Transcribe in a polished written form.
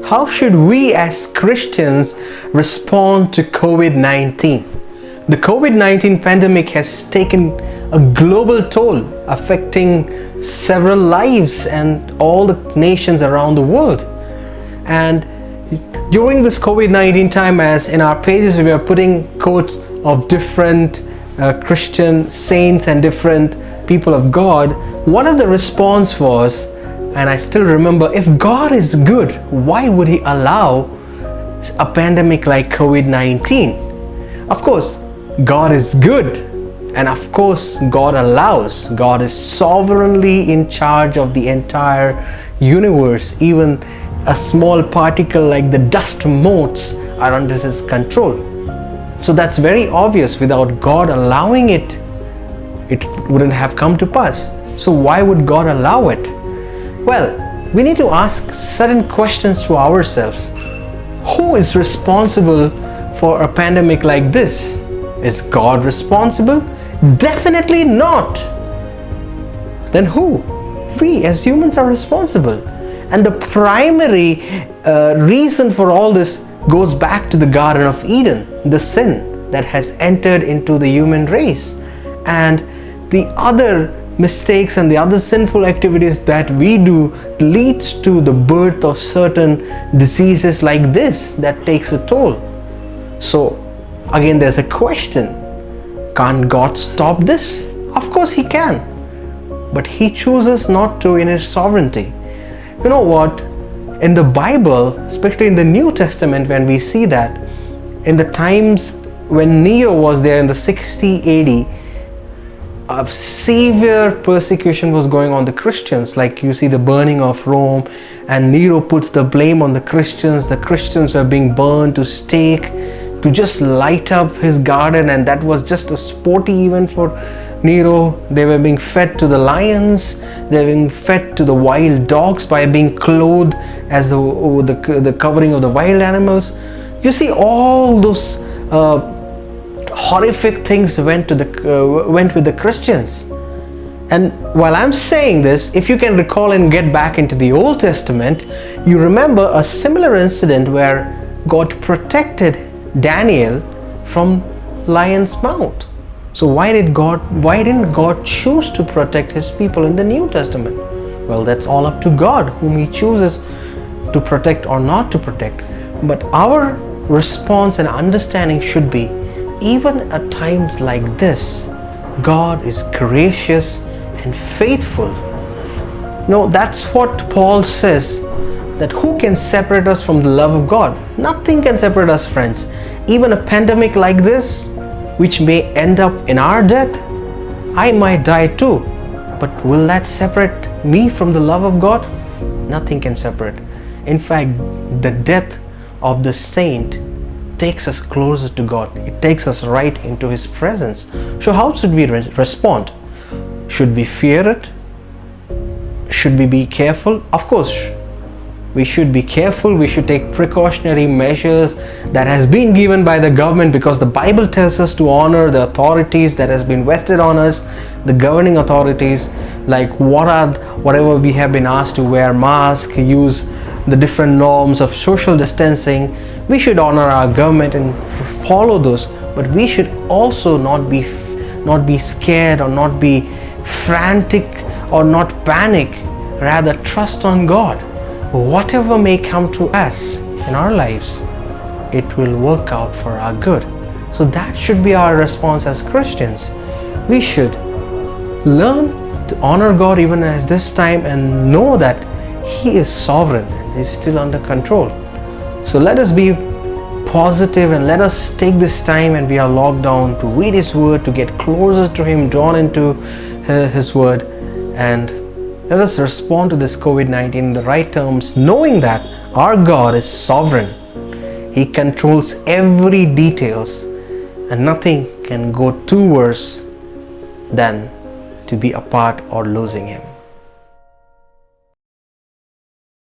How should we as Christians respond to COVID-19? The COVID-19 pandemic has taken a global toll, affecting several lives and all the nations around the world. And during this COVID-19 time, as in our pages we are putting quotes of different Christian saints and different people of God, one of the response was, and I still remember, if God is good, why would He allow a pandemic like COVID-19? Of course, God is good, and of course, God allows. God is sovereignly in charge of the entire universe. Even a small particle like the dust motes are under His control. So that's very obvious. Without God allowing it, it wouldn't have come to pass. So why would God allow it? Well, we need to ask certain questions to ourselves. Who is responsible for a pandemic like this? Is God responsible? Definitely not. Then who? We as humans are responsible. And the primary reason for all this goes back to the Garden of Eden, the sin that has entered into the human race, and the other mistakes and the other sinful activities that we do leads to the birth of certain diseases like this that takes a toll. So again, there's a question: can't God stop this? Of course He can, but He chooses not to in His sovereignty. You know what? In the Bible, especially in the New Testament, when we see that in the times when Nero was there in the 60 AD, a severe persecution was going on the Christians. Like you see the burning of Rome, and Nero puts the blame on the Christians. The Christians were being burned to stake, to just light up his garden, and that was just a sporty event for Nero. They were being fed to the lions, they were being fed to the wild dogs by being clothed as the covering of the wild animals. You see, all those horrific things went with the Christians. And while I'm saying this, if you can recall and get back into the Old Testament, you remember a similar incident where God protected Daniel from lion's mouth. So why didn't God choose to protect His people in the New Testament? Well, that's all up to God, whom He chooses to protect or not to protect. But our response and understanding should be, even at times like this, God is gracious and faithful. No, that's what Paul says, that who can separate us from the love of God? Nothing can separate us, friends. Even a pandemic like this, which may end up in our death, I might die too. But will that separate me from the love of God? Nothing can separate. In fact, the death of the saint takes us closer to God. It takes us right into His presence. So how should we respond? Should we fear it? Should we be careful? Of course, we should be careful. We should take precautionary measures that has been given by the government, because the Bible tells us to honor the authorities that has been vested on us, the governing authorities, like whatever we have been asked to wear masks, use the different norms of social distancing. We should honor our government and follow those, but we should also not be scared or not be frantic or not panic. Rather, trust on God. Whatever may come to us in our lives, it will work out for our good. So that should be our response as Christians. We should learn to honor God even at this time and know that He is sovereign and He is still under control. So let us be positive and let us take this time when we are locked down to read His Word, to get closer to Him, drawn into His Word, and let us respond to this COVID-19 in the right terms, knowing that our God is sovereign. He controls every details, and nothing can go too worse than to be apart or losing Him.